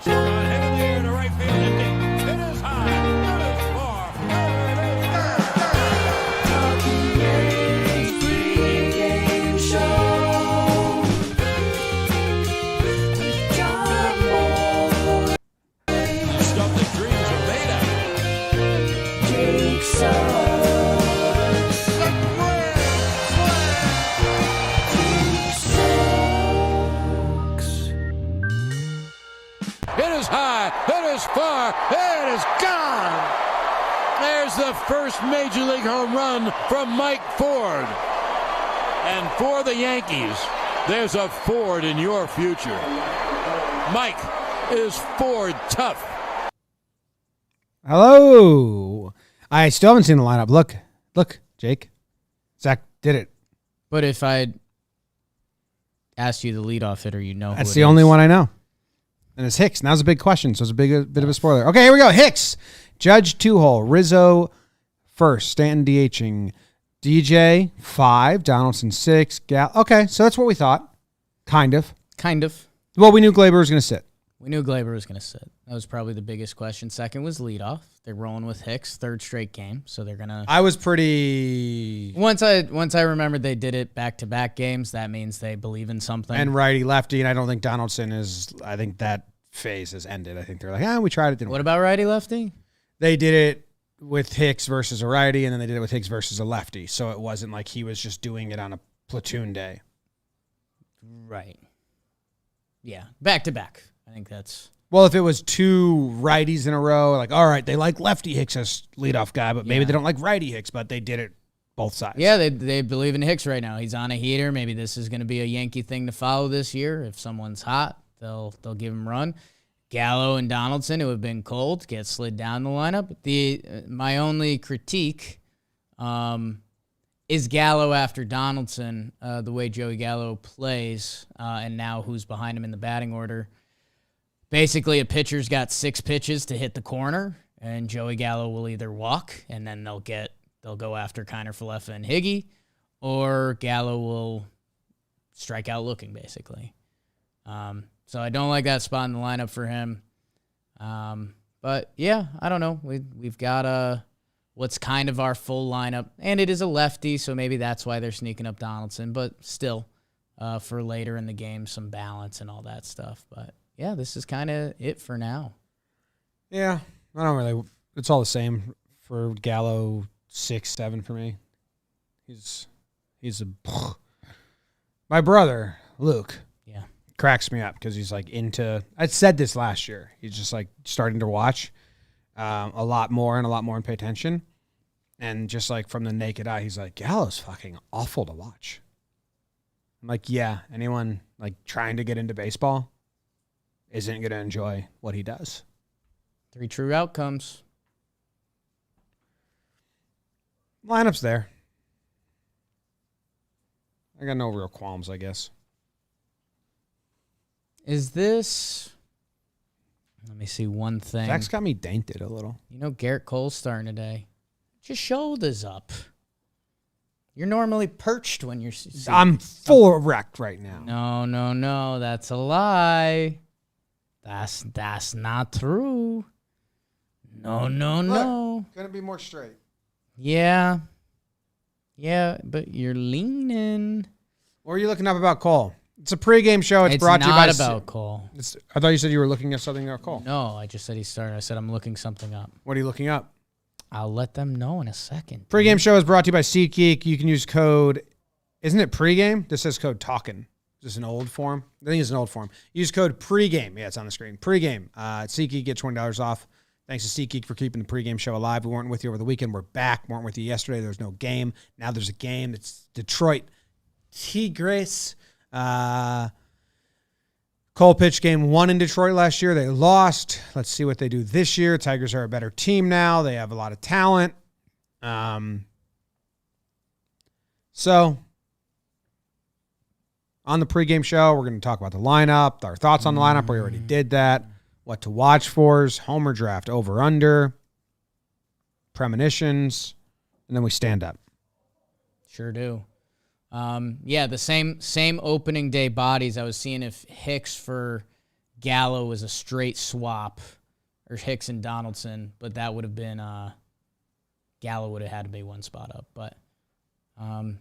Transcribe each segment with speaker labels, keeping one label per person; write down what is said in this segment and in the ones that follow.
Speaker 1: Got hit in the air to right field and deep. It is high. It is far. Stuff that dreams are made of. Jake It is high, it is far, it is gone. There's the first Major League home run from Mike Ford. And for the Yankees, there's a Ford in your future. Mike is Ford tough.
Speaker 2: Hello. I still haven't seen the lineup. Look, Jake. Zach did it.
Speaker 3: But if I'd asked you the leadoff hitter, you know
Speaker 2: That's
Speaker 3: who
Speaker 2: the only one I know. And it's Hicks. Now it's a big question, so it's a bit of a spoiler. Okay, here we go. Hicks. Judge 2-hole. Rizzo first. Stanton DHing. DJ 5. Donaldson 6. Okay, so that's what we thought. Kind of. Well, we knew Glaber was going to sit.
Speaker 3: We knew Glaber was going to sit. That was probably the biggest question. Second was leadoff. They're rolling with Hicks, third straight game, so they're gonna.
Speaker 2: I was pretty.
Speaker 3: Once I remembered they did it back-to-back games, that means they believe in something.
Speaker 2: And righty lefty, and I don't think Donaldson is. I think that phase has ended. I think they're like, we tried it. Didn't
Speaker 3: What
Speaker 2: work.
Speaker 3: about righty lefty?
Speaker 2: They did it with Hicks versus a righty, and then they did it with Hicks versus a lefty. So it wasn't like he was just doing it on a platoon day.
Speaker 3: Right. Yeah, back-to-back. I think that's.
Speaker 2: Well, if it was two righties in a row, like, all right, they like lefty Hicks as leadoff guy, but maybe they don't like righty Hicks, but they did it both sides.
Speaker 3: Yeah, they believe in Hicks right now. He's on a heater. Maybe this is going to be a Yankee thing to follow this year. If someone's hot, they'll give him a run. Gallo and Donaldson, who have been cold, get slid down the lineup. My only critique is Gallo after Donaldson, the way Joey Gallo plays, and now who's behind him in the batting order. Basically, a pitcher's got 6 pitches to hit the corner, and Joey Gallo will either walk, and then they'll go after Kiner Falefa and Higgy, or Gallo will strike out looking, basically. So I don't like that spot in the lineup for him. But yeah, I don't know. We've got what's kind of our full lineup, and it is a lefty, so maybe that's why they're sneaking up Donaldson. But still, for later in the game, some balance and all that stuff. But yeah, this is kind of it for now.
Speaker 2: Yeah, I don't really. It's all the same for Gallo. 6-7 for me. He's my brother Luke.
Speaker 3: Yeah,
Speaker 2: cracks me up because he's like into. I said this last year. He's just like starting to watch a lot more and pay attention, and just like from the naked eye, he's like, Gallo's fucking awful to watch. I'm like, yeah, anyone like trying to get into baseball isn't going to enjoy what he does.
Speaker 3: 3 true outcomes.
Speaker 2: Lineup's there. I got no real qualms, I guess.
Speaker 3: Is this... Let me see one thing.
Speaker 2: Zach's got me dainted a little.
Speaker 3: You know, Garrett Cole's starting today. Get your shoulders up. You're normally perched when you're...
Speaker 2: I'm full erect right now.
Speaker 3: No. That's a lie. That's not true. No.
Speaker 2: Gonna be more straight.
Speaker 3: Yeah, but you're leaning.
Speaker 2: What are you looking up about Cole? It's a pregame show. It's brought to you by...
Speaker 3: It's not about Cole.
Speaker 2: I thought you said you were looking at something about Cole.
Speaker 3: No, I just said he started. I said I'm looking something up.
Speaker 2: What are you looking up?
Speaker 3: I'll let them know in a second.
Speaker 2: Pregame show is brought to you by SeatGeek. You can use code... Isn't it pregame? This says code Talkin. Is this an old form? I think it's an old form. Use code pregame. Yeah, it's on the screen. Pregame. SeatGeek, get $20 off. Thanks to SeatGeek for keeping the pregame show alive. We weren't with you over the weekend. We're back. We weren't with you yesterday. There was no game. Now there's a game. It's Detroit Tigres. Cole pitched game 1 in Detroit last year. They lost. Let's see what they do this year. Tigers are a better team now. They have a lot of talent. So on the pregame show, we're going to talk about the lineup, our thoughts on the lineup. We already did that. What to watch for is homer draft, over, under, premonitions, and then we stand up.
Speaker 3: Sure do. Yeah, the same opening day bodies. I was seeing if Hicks for Gallo was a straight swap, or Hicks and Donaldson, but that would have been Gallo would have had to be one spot up. But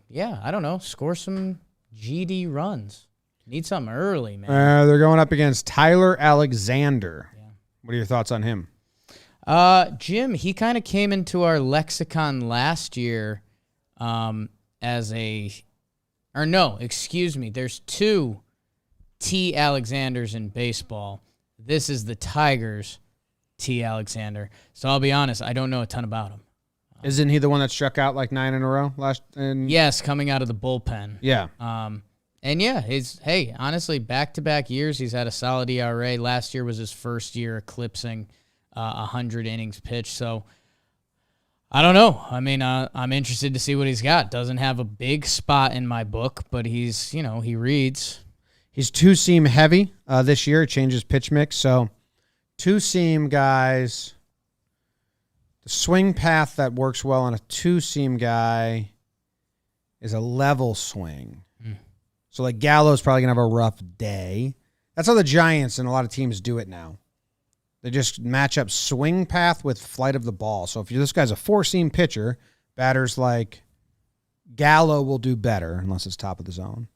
Speaker 3: yeah, I don't know. Score some GD runs. Need something early, man.
Speaker 2: They're going up against Tyler Alexander. Yeah. What are your thoughts on him?
Speaker 3: Jim, he kind of came into our lexicon last year as a, or no, excuse me. There's 2 T. Alexanders in baseball. This is the Tigers' T. Alexander. So I'll be honest, I don't know a ton about him.
Speaker 2: Isn't he the one that struck out like 9 in a row last?
Speaker 3: Yes, coming out of the bullpen.
Speaker 2: Yeah.
Speaker 3: And yeah, honestly, back-to-back years, he's had a solid ERA. Last year was his first year eclipsing 100 innings pitched. So I don't know. I mean, I'm interested to see what he's got. Doesn't have a big spot in my book, but he's, he reads.
Speaker 2: He's 2-seam heavy this year. It changes pitch mix. So 2-seam guys. The swing path that works well on a 2-seam guy is a level swing. So, like, Gallo's probably going to have a rough day. That's how the Giants and a lot of teams do it now. They just match up swing path with flight of the ball. So, if this guy's a 4-seam pitcher, batters like Gallo will do better unless it's top of the zone.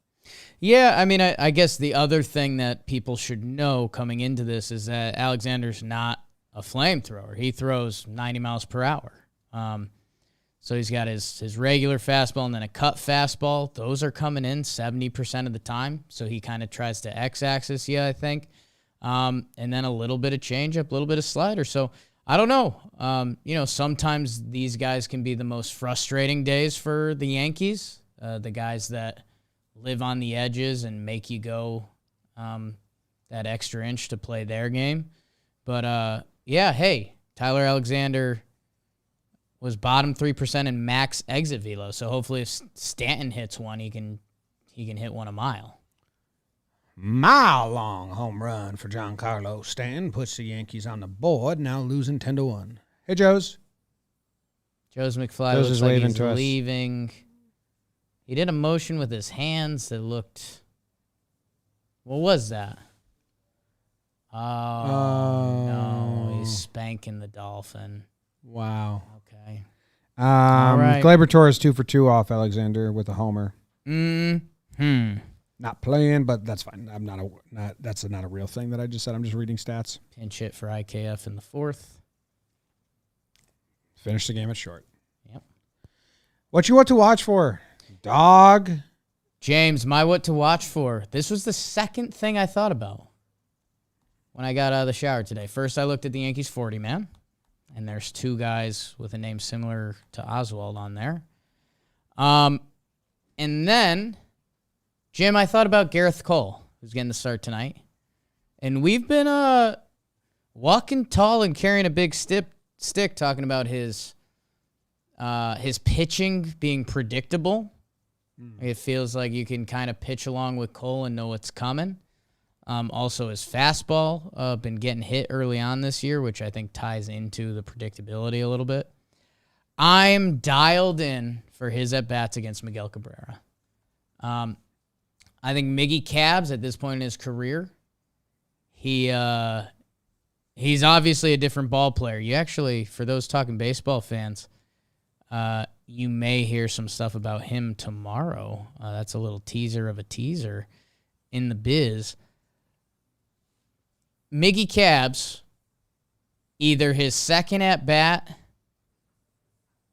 Speaker 3: Yeah, I mean, I guess the other thing that people should know coming into this is that Alexander's not a flamethrower. He throws 90 miles per hour. So he's got his regular fastball and then a cut fastball. Those are coming in 70% of the time. So he kind of tries to X-axis, I think. And then a little bit of changeup, a little bit of slider. So I don't know. Sometimes these guys can be the most frustrating days for the Yankees, the guys that live on the edges and make you go that extra inch to play their game. But, yeah, hey, Tyler Alexander was bottom 3% in max exit velo. So hopefully if Stanton hits one, he can hit one a mile.
Speaker 2: Mile-long home run for Giancarlo Stanton puts the Yankees on the board, now losing 10-1. Hey, Joe's.
Speaker 3: Joe's McFly looks like he's leaving. He did a motion with his hands that looked... What was that? Oh, no. He's spanking the Dolphin.
Speaker 2: Wow.
Speaker 3: Okay.
Speaker 2: All right. Gleyber Torres 2 for 2 off Alexander with a homer. Not playing, but that's fine. That's not a real thing that I just said. I'm just reading stats.
Speaker 3: Pinch hit for IKF in the 4th.
Speaker 2: Finish the game at short.
Speaker 3: Yep.
Speaker 2: What you want to watch for? Dog.
Speaker 3: James, my what to watch for. This was the second thing I thought about when I got out of the shower today. First, I looked at the Yankees 40 man. And there's 2 guys with a name similar to Oswald on there. And then, Jim, I thought about Garrett Cole, who's getting the start tonight. And we've been walking tall and carrying a big stick talking about his pitching being predictable. It feels like you can kind of pitch along with Cole and know what's coming. Also, his fastball been getting hit early on this year, which I think ties into the predictability a little bit. I'm dialed in for his at-bats against Miguel Cabrera. I think Miggy Cabs, at this point in his career, he's obviously a different ball player. You actually, for those talking baseball fans, you may hear some stuff about him tomorrow. That's a little teaser of a teaser in the biz. Miggy Cabs, either his second at-bat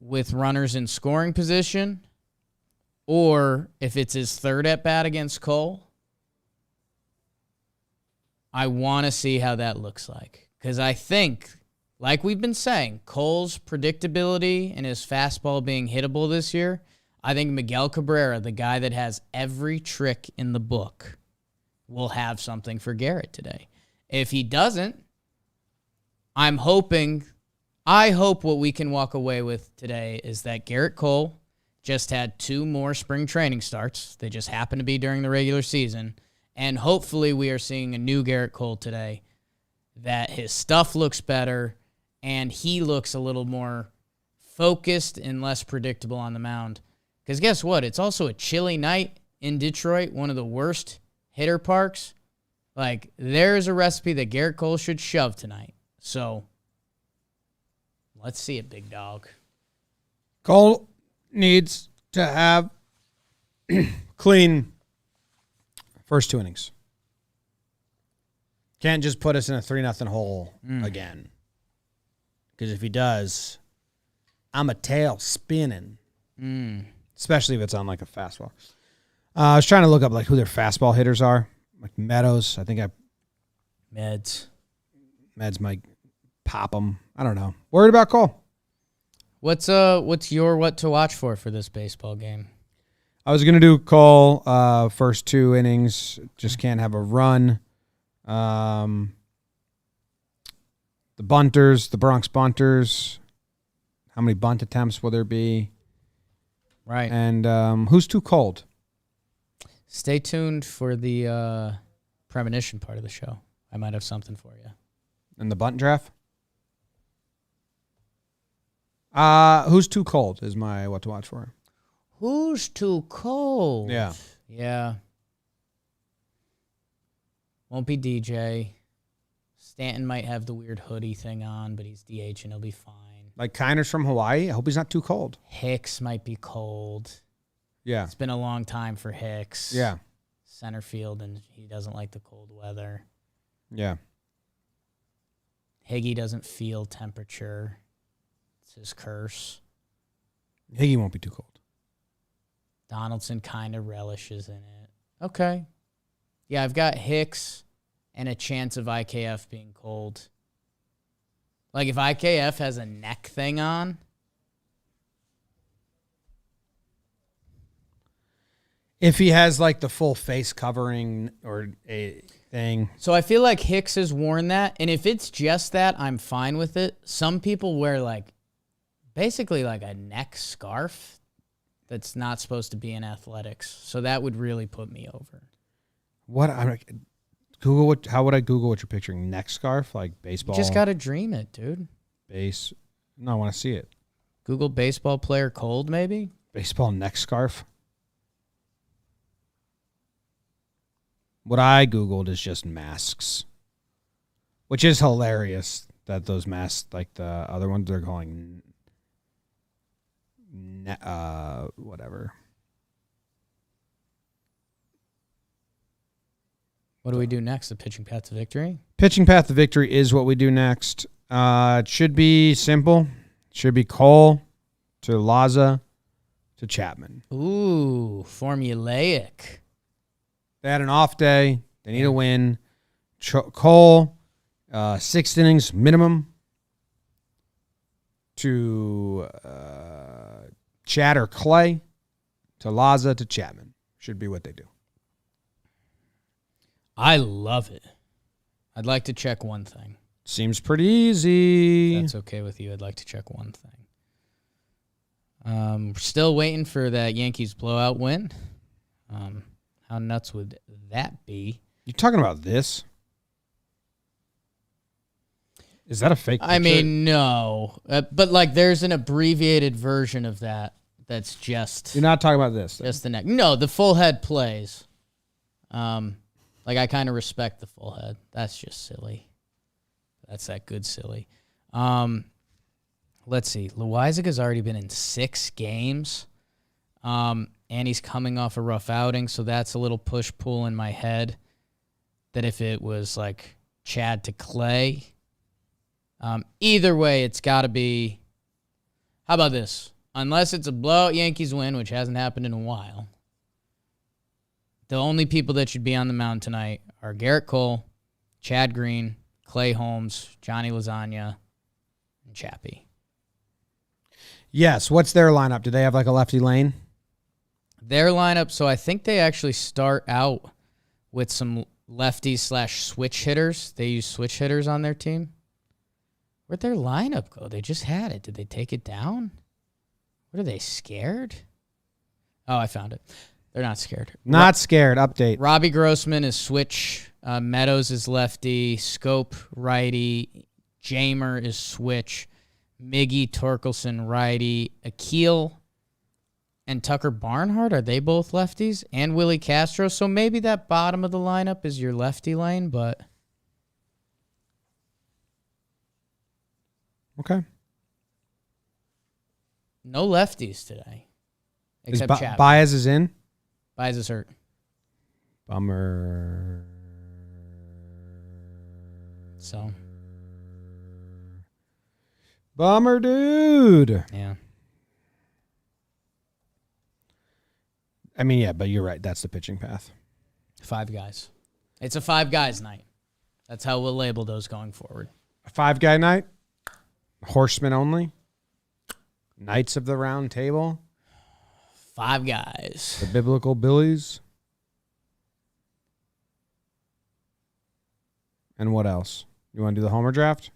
Speaker 3: with runners in scoring position, or if it's his third at-bat against Cole, I want to see how that looks like. Because I think, like we've been saying, Cole's predictability and his fastball being hittable this year, I think Miguel Cabrera, the guy that has every trick in the book, will have something for Garrett today. If he doesn't, I hope what we can walk away with today is that Garrett Cole just had 2 more spring training starts. They just happen to be during the regular season. And hopefully we are seeing a new Garrett Cole today, that his stuff looks better and he looks a little more focused and less predictable on the mound. Because guess what? It's also a chilly night in Detroit, one of the worst hitter parks. Like, there's a recipe that Garrett Cole should shove tonight. So, let's see it, big dog.
Speaker 2: Cole needs to have clean first 2 innings. Can't just put us in a 3-0 hole again. Because if he does, I'm a tail spinning. Especially if it's on like a fastball. I was trying to look up like who their fastball hitters are. Like Meadows. I think
Speaker 3: Meds
Speaker 2: might pop them. I don't know. Worried about Cole.
Speaker 3: What's your what to watch for this baseball game?
Speaker 2: I was gonna do Cole first 2 innings. Just can't have a run. The bunters, the Bronx bunters. How many bunt attempts will there be?
Speaker 3: Right.
Speaker 2: And who's too cold?
Speaker 3: Stay tuned for the premonition part of the show. I might have something for you.
Speaker 2: In the bunt draft? Who's too cold is my what to watch for.
Speaker 3: Who's too cold?
Speaker 2: Yeah.
Speaker 3: Yeah. Won't be DJ. Stanton might have the weird hoodie thing on, but he's DH and he'll be fine.
Speaker 2: Like Kiner's from Hawaii. I hope he's not too cold.
Speaker 3: Hicks might be cold.
Speaker 2: Yeah.
Speaker 3: It's been a long time for Hicks.
Speaker 2: Yeah.
Speaker 3: Center field, and he doesn't like the cold weather.
Speaker 2: Yeah.
Speaker 3: Higgy doesn't feel temperature. It's his curse.
Speaker 2: Higgy won't be too cold.
Speaker 3: Donaldson kind of relishes in it. Okay. Yeah, I've got Hicks and a chance of IKF being cold. Like, if IKF has a neck thing on.
Speaker 2: If he has, like, the full face covering or a thing.
Speaker 3: So I feel like Hicks has worn that, and if it's just that, I'm fine with it. Some people wear, like, basically like a neck scarf that's not supposed to be in athletics. So that would really put me over.
Speaker 2: How would I Google what you're picturing? Neck scarf? Like baseball?
Speaker 3: You just got to dream it, dude.
Speaker 2: No, I want to see it.
Speaker 3: Google baseball player cold, maybe?
Speaker 2: Baseball neck scarf? What I Googled is just masks, which is hilarious that those masks, like the other ones, they're calling whatever.
Speaker 3: What do we do next? The pitching path to victory?
Speaker 2: Pitching path to victory is what we do next. It should be simple. It should be Cole to Laza to Chapman.
Speaker 3: Ooh, formulaic.
Speaker 2: They had an off day. They need a win. Cole, 6 innings minimum to Chad or Clay to Laza to Chapman. Should be what they do.
Speaker 3: I love it. I'd like to check one thing.
Speaker 2: Seems pretty easy.
Speaker 3: If that's okay with you. I'd like to check one thing. Still waiting for that Yankees blowout win. How nuts would that be?
Speaker 2: You talking about this? Is that a fake picture?
Speaker 3: I mean, no. But, like, there's an abbreviated version of that that's just...
Speaker 2: You're not talking about this.
Speaker 3: Just the neck. No, the full head plays. Like, I kind of respect the full head. That's just silly. That's that good silly. Let's see. Loizaga's already been in 6 games. And he's coming off a rough outing, so that's a little push-pull in my head that if it was, like, Chad to Clay. Either way, it's got to be... How about this? Unless it's a blowout Yankees win, which hasn't happened in a while, the only people that should be on the mound tonight are Garrett Cole, Chad Green, Clay Holmes, Johnny Lasagna, and Chappie.
Speaker 2: Yes. What's their lineup? Do they have like a lefty lane?
Speaker 3: Their lineup, so I think they actually start out with some lefties/switch hitters. They use switch hitters on their team. Where'd their lineup go? They just had it. Did they take it down? What are they, scared? Oh, I found it. They're not scared.
Speaker 2: Not scared. Update.
Speaker 3: Robbie Grossman is switch. Meadows is lefty. Scope righty. Jamer is switch. Miggy Torkelson righty. Akil and Tucker Barnhart, are they both lefties? And Willie Castro. So maybe that bottom of the lineup is your lefty lane, but
Speaker 2: Okay.
Speaker 3: no lefties today. Except Chapman.
Speaker 2: Baez is in?
Speaker 3: Baez is hurt.
Speaker 2: Bummer.
Speaker 3: So.
Speaker 2: Bummer, dude.
Speaker 3: Yeah.
Speaker 2: I mean, yeah, but you're right. That's the pitching path.
Speaker 3: 5 guys. It's a 5 guys night. That's how we'll label those going forward.
Speaker 2: A 5-guy night? Horsemen only? Knights of the Round Table?
Speaker 3: 5 guys.
Speaker 2: The Biblical Billies? And what else? You want to do the Homer draft?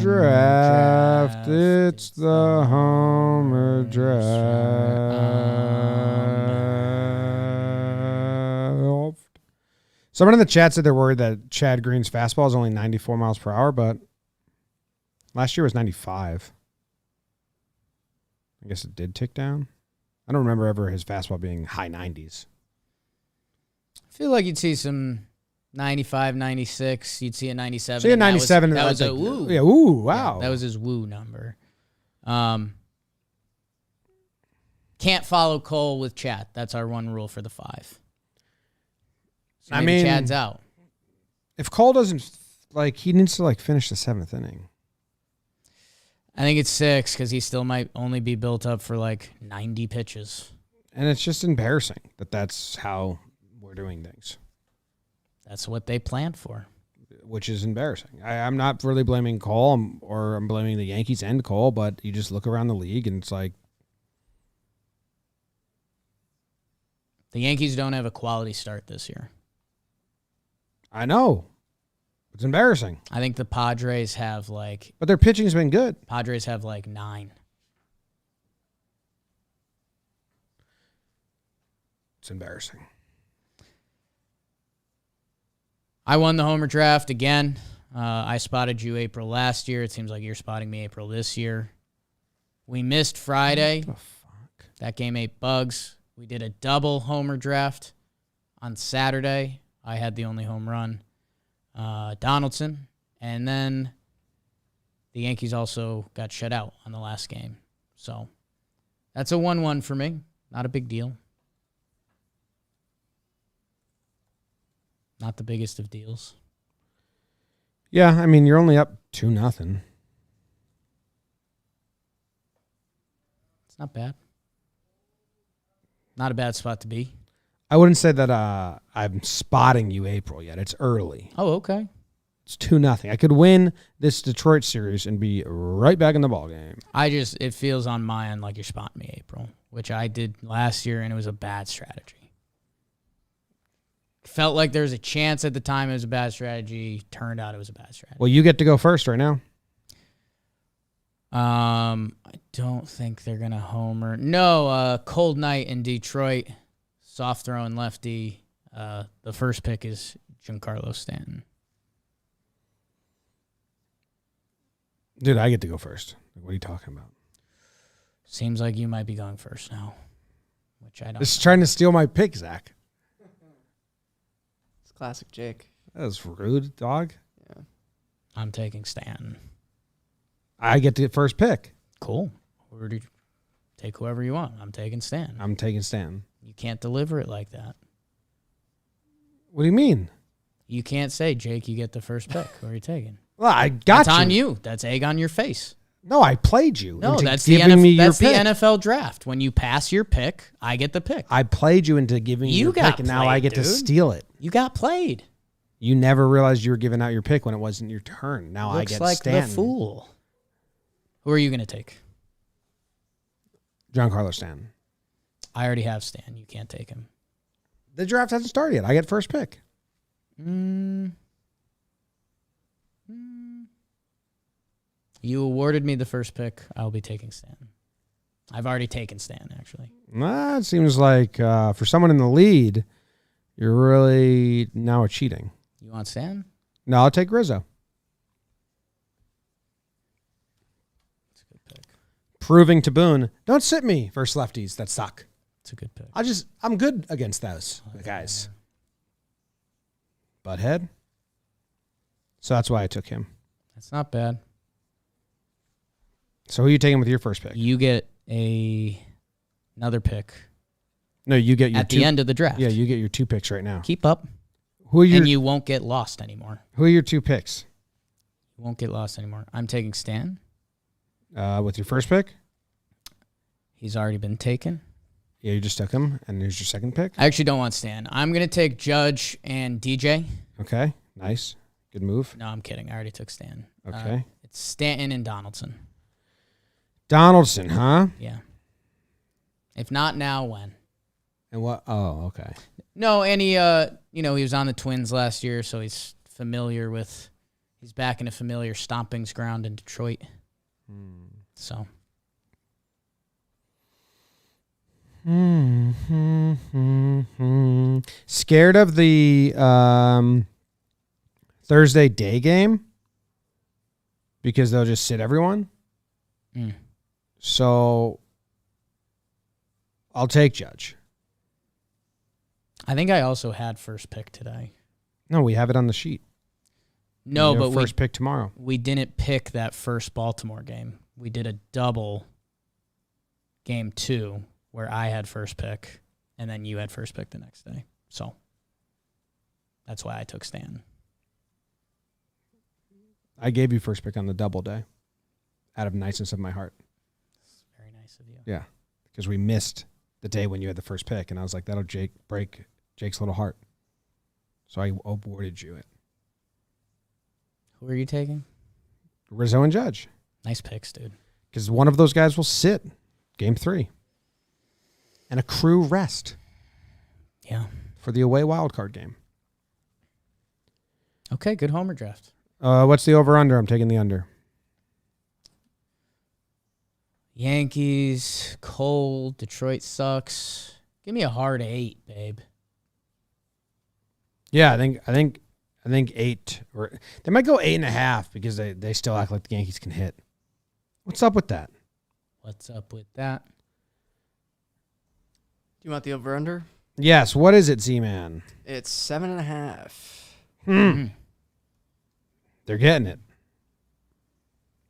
Speaker 2: Draft. It's the Homer draft. Someone in the chat said they're worried that Chad Green's fastball is only 94 miles per hour, but last year was 95. I guess it did tick down. I don't remember ever his fastball being high 90s.
Speaker 3: I feel like you'd see some 95, 96. You'd see a 97.
Speaker 2: See a 97.
Speaker 3: That was a
Speaker 2: like,
Speaker 3: woo.
Speaker 2: Yeah, ooh, wow.
Speaker 3: Yeah, that was his woo number. Can't follow Cole with Chad. That's our one rule for the 5. So
Speaker 2: I mean,
Speaker 3: Chad's out.
Speaker 2: If Cole doesn't, he needs to, finish the 7th inning.
Speaker 3: I think it's 6 because he still might only be built up for 90 pitches.
Speaker 2: And it's just embarrassing that that's how we're doing things.
Speaker 3: That's what they planned for.
Speaker 2: Which is embarrassing. I'm not really blaming Cole I'm blaming the Yankees and Cole, but you just look around the league and it's like.
Speaker 3: The Yankees don't have a quality start this year.
Speaker 2: I know. It's embarrassing.
Speaker 3: I think the Padres have
Speaker 2: But their pitching's been good.
Speaker 3: Padres have 9.
Speaker 2: It's embarrassing.
Speaker 3: I won the Homer draft again. I spotted you April last year. It seems like you're spotting me April this year. We missed Friday.
Speaker 2: What the fuck?
Speaker 3: That game ate bugs. We did a double Homer draft on Saturday. I had the only home run. Donaldson. And then the Yankees also got shut out on the last game. So that's a 1-1 for me. Not a big deal. Not the biggest of deals.
Speaker 2: Yeah, I mean, you're only up 2-0.
Speaker 3: It's not bad. Not a bad spot to be.
Speaker 2: I wouldn't say that I'm spotting you April yet. It's early.
Speaker 3: Oh, okay.
Speaker 2: It's 2-0. I could win this Detroit series and be right back in the ballgame.
Speaker 3: It feels on my end like you're spotting me April, which I did last year, and it was a bad strategy. Felt like there was a chance at the time it was a bad strategy. Turned out it was a bad strategy.
Speaker 2: Well, you get to go first right now.
Speaker 3: I don't think they're going to homer. No, cold night in Detroit. Soft throwing lefty. The first pick is Giancarlo Stanton.
Speaker 2: Dude, I get to go first. What are you talking about?
Speaker 3: Seems like you might be going first now, which I don't.
Speaker 2: This is trying to steal my pick, Zach.
Speaker 4: It's classic Jake.
Speaker 2: That was rude, dog.
Speaker 4: Yeah.
Speaker 3: I'm taking Stanton.
Speaker 2: I get to get first pick.
Speaker 3: Cool. Or do you take whoever you want. I'm taking Stanton.
Speaker 2: I'm taking Stanton.
Speaker 3: You can't deliver it like that.
Speaker 2: What do you mean?
Speaker 3: You can't say, Jake, you get the first pick. Who are you taking?
Speaker 2: Well, I got
Speaker 3: That's on you. That's egg on your face.
Speaker 2: No, I played you.
Speaker 3: No,
Speaker 2: into
Speaker 3: that's the
Speaker 2: giving me your
Speaker 3: that's the
Speaker 2: pick.
Speaker 3: NFL draft. When you pass your pick, I get the pick.
Speaker 2: I played you into giving
Speaker 3: You
Speaker 2: your
Speaker 3: got
Speaker 2: pick, and now
Speaker 3: played,
Speaker 2: I get to
Speaker 3: dude.
Speaker 2: steal it.
Speaker 3: You got played.
Speaker 2: You never realized you were giving out your pick when it wasn't your turn. Now I
Speaker 3: Looks
Speaker 2: get
Speaker 3: like
Speaker 2: Stanton.
Speaker 3: the fool. Who are you going to take?
Speaker 2: Giancarlo Stanton.
Speaker 3: I already have Stan. You can't take him.
Speaker 2: The draft hasn't started yet. I get first pick.
Speaker 3: You awarded me the first pick. I'll be taking Stan. I've already taken Stan, actually.
Speaker 2: It seems like for someone in the lead, you're really now cheating.
Speaker 3: You want Stan?
Speaker 2: No, I'll take Rizzo. proving to Boone, don't sit me versus lefties that suck.
Speaker 3: It's a good pick.
Speaker 2: I'm good against those guys. Butthead. So that's why I took him.
Speaker 3: That's not bad.
Speaker 2: So who are you taking with your first pick?
Speaker 3: You get another pick.
Speaker 2: No, you get your
Speaker 3: at the end of the draft.
Speaker 2: Yeah, you get your 2 picks right now.
Speaker 3: Keep up.
Speaker 2: Who are your,
Speaker 3: and you won't get lost anymore.
Speaker 2: Who are your 2 picks?
Speaker 3: You won't get lost anymore. I'm taking Stan.
Speaker 2: With your first pick?
Speaker 3: He's already been taken.
Speaker 2: Yeah, you just took him, and here's your second pick?
Speaker 3: I actually don't want Stan. I'm going to take Judge and DJ.
Speaker 2: Okay, nice. Good move.
Speaker 3: No, I'm kidding. I already took Stan.
Speaker 2: Okay.
Speaker 3: It's Stanton and Donaldson.
Speaker 2: Donaldson, huh?
Speaker 3: Yeah. If not now, when?
Speaker 2: And what? Oh, okay.
Speaker 3: No, and he was on the Twins last year, so he's familiar with. He's back in a familiar stompings ground in Detroit. So.
Speaker 2: Scared of the Thursday day game because they'll just sit everyone. So I'll take Judge.
Speaker 3: I think I also had first pick today.
Speaker 2: No, we have it on the sheet.
Speaker 3: No, but
Speaker 2: first pick tomorrow.
Speaker 3: We didn't pick that first Baltimore game. We did a double game 2 where I had first pick and then you had first pick the next day. So that's why I took Stan.
Speaker 2: I gave you first pick on the double day out of niceness of my heart.
Speaker 3: That's very nice of you.
Speaker 2: Yeah, because we missed the day when you had the first pick, and I was like, that'll break Jake's little heart. So I awarded you it.
Speaker 3: Who are you taking?
Speaker 2: Rizzo and Judge.
Speaker 3: Nice picks, dude.
Speaker 2: Because one of those guys will sit game 3 and accrue rest.
Speaker 3: Yeah.
Speaker 2: For the away wild card game.
Speaker 3: Okay, good homer draft.
Speaker 2: What's the over-under? I'm taking the under.
Speaker 3: Yankees, cold, Detroit sucks. Give me a hard 8, babe.
Speaker 2: Yeah, I think 8, or they might go 8.5 because they still act like the Yankees can hit. What's up with that?
Speaker 3: What's up with that?
Speaker 4: Do you want the over-under?
Speaker 2: Yes. What is it, Z-Man?
Speaker 4: It's 7.5.
Speaker 2: They're getting it.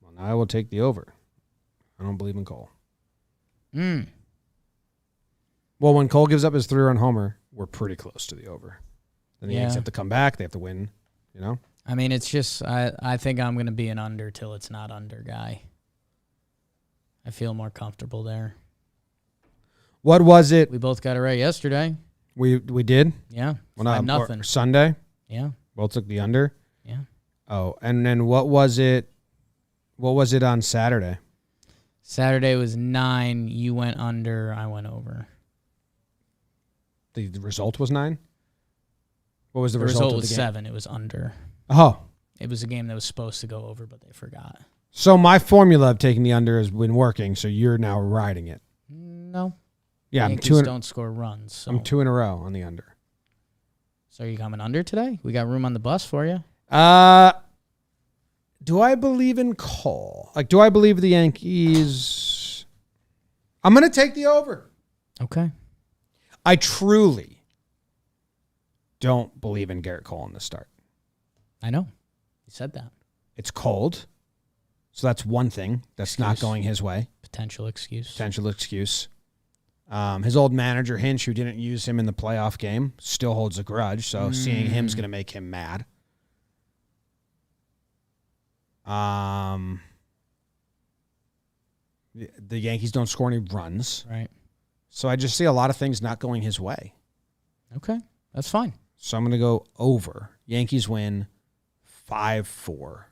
Speaker 2: Well, now I will take the over. I don't believe in Cole. Well, when Cole gives up his 3-run homer, we're pretty close to the over. Then the Yankees have to come back. They have to win, you know?
Speaker 3: I mean, it's just, I think I'm going to be an under till it's not under guy. I feel more comfortable there.
Speaker 2: What was it?
Speaker 3: We both got it right yesterday.
Speaker 2: We did?
Speaker 3: Yeah.
Speaker 2: Well,
Speaker 3: nothing.
Speaker 2: Sunday?
Speaker 3: Yeah.
Speaker 2: Both took the under?
Speaker 3: Yeah.
Speaker 2: Oh, and then what was it? What was it on Saturday?
Speaker 3: Saturday was 9. You went under. I went over.
Speaker 2: The result was 9? What was the
Speaker 3: result
Speaker 2: result of
Speaker 3: was
Speaker 2: the game?
Speaker 3: 7. It was under.
Speaker 2: Oh.
Speaker 3: It was a game that was supposed to go over, but they forgot.
Speaker 2: So my formula of taking the under has been working, so you're now riding it.
Speaker 3: No.
Speaker 2: Yeah,
Speaker 3: Yankees don't score runs. So.
Speaker 2: I'm 2 in a row on the under.
Speaker 3: So are you coming under today? We got room on the bus for you.
Speaker 2: Do I believe in Cole? Like, do I believe the Yankees? I'm going to take the over.
Speaker 3: Okay.
Speaker 2: I truly don't believe in Garrett Cole in the start.
Speaker 3: I know. You said that.
Speaker 2: It's cold. So that's one thing that's not going his way.
Speaker 3: Potential excuse.
Speaker 2: Potential excuse. His old manager, Hinch, who didn't use him in the playoff game, still holds a grudge. So seeing him's going to make him mad. The Yankees don't score any runs.
Speaker 3: Right.
Speaker 2: So I just see a lot of things not going his way.
Speaker 3: Okay. That's fine.
Speaker 2: So I'm going to go over. Yankees win 5-4.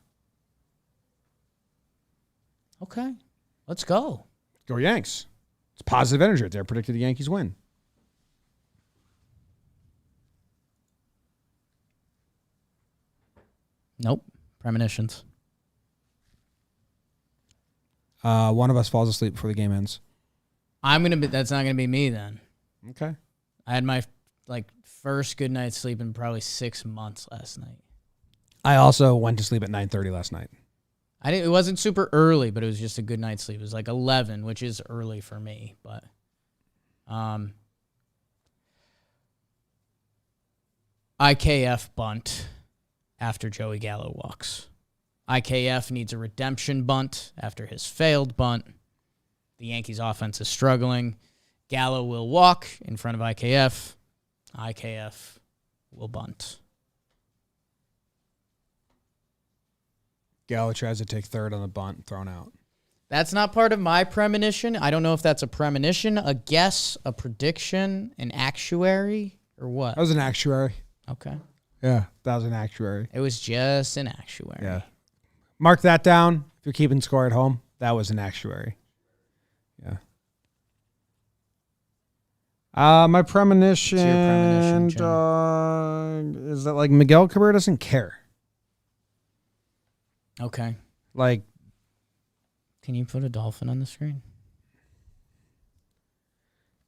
Speaker 3: Okay. Let's go.
Speaker 2: Go Yanks. It's positive energy right there. Predicted the Yankees win.
Speaker 3: Nope. Premonitions.
Speaker 2: One of us falls asleep before the game ends.
Speaker 3: That's not gonna be me then.
Speaker 2: Okay.
Speaker 3: I had my first good night's sleep in probably 6 months last night.
Speaker 2: I also went to sleep at 9:30 last night.
Speaker 3: It wasn't super early, but it was just a good night's sleep. It was like 11, which is early for me. But IKF bunt after Joey Gallo walks. IKF needs a redemption bunt after his failed bunt. The Yankees offense is struggling. Gallo will walk in front of IKF. IKF will bunt.
Speaker 2: Gallo tries to take third on the bunt, thrown out.
Speaker 3: That's not part of my premonition. I don't know if that's a premonition, a guess, a prediction, an actuary, or what.
Speaker 2: That was an actuary.
Speaker 3: Okay.
Speaker 2: Yeah, that was an actuary.
Speaker 3: It was just an actuary.
Speaker 2: Yeah. Mark that down if you're keeping score at home. That was an actuary. Yeah. My premonition,
Speaker 3: What's your premonition,
Speaker 2: is that like Miguel Cabrera doesn't care.
Speaker 3: Okay.
Speaker 2: Like,
Speaker 3: Can you put a dolphin on the screen?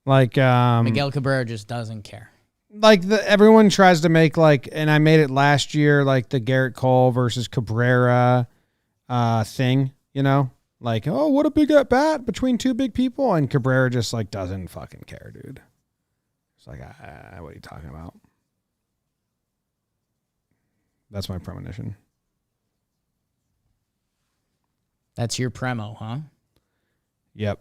Speaker 2: like
Speaker 3: Miguel Cabrera just doesn't care.
Speaker 2: like everyone tries to make like, and I made it last year, like the Garrett Cole versus Cabrera thing, you know, like, oh, what a big at bat between two big people, and Cabrera just like doesn't fucking care, dude. It's like, what are you talking about? That's my premonition.
Speaker 3: That's your premo, huh?
Speaker 2: Yep.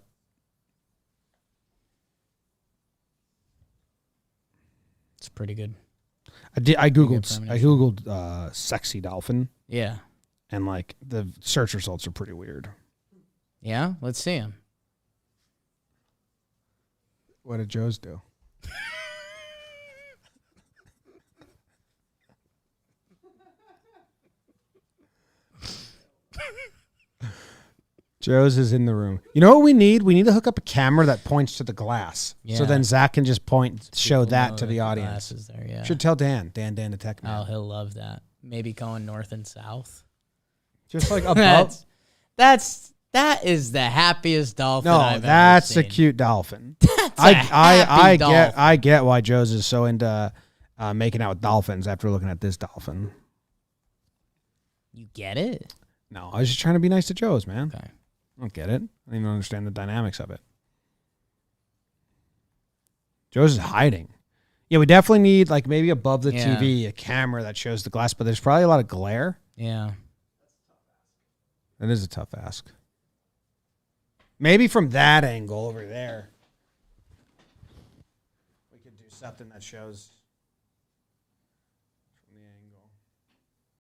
Speaker 3: It's pretty good.
Speaker 2: I googled sexy dolphin,
Speaker 3: Yeah.
Speaker 2: and like the search results are pretty weird.
Speaker 3: Yeah? Let's see him.
Speaker 2: What did Joe's do? Joe's is in the room. You know what we need? We need to hook up a camera that points to the glass.
Speaker 3: Yeah.
Speaker 2: So then Zach can just show
Speaker 3: People
Speaker 2: that
Speaker 3: know
Speaker 2: to the audience.
Speaker 3: glass is there, yeah.
Speaker 2: Should tell Dan the tech man.
Speaker 3: Oh, he'll love that. Maybe going north and south.
Speaker 2: Just like above.
Speaker 3: That is the happiest dolphin
Speaker 2: No,
Speaker 3: I've
Speaker 2: that's
Speaker 3: ever
Speaker 2: a
Speaker 3: seen.
Speaker 2: cute dolphin.
Speaker 3: That's a happy dolphin.
Speaker 2: I get why Joe's is so into making out with dolphins after looking at this dolphin.
Speaker 3: You get it?
Speaker 2: No, I was just trying to be nice to Joe's, man.
Speaker 3: Okay.
Speaker 2: I don't get it. I don't even understand the dynamics of it. Joe's is hiding. Yeah, we definitely need like maybe above the
Speaker 3: Yeah.
Speaker 2: TV a camera that shows the glass, but there's probably a lot of glare.
Speaker 3: Yeah.
Speaker 2: That is a tough ask. Maybe from that angle over there, we could do something that shows.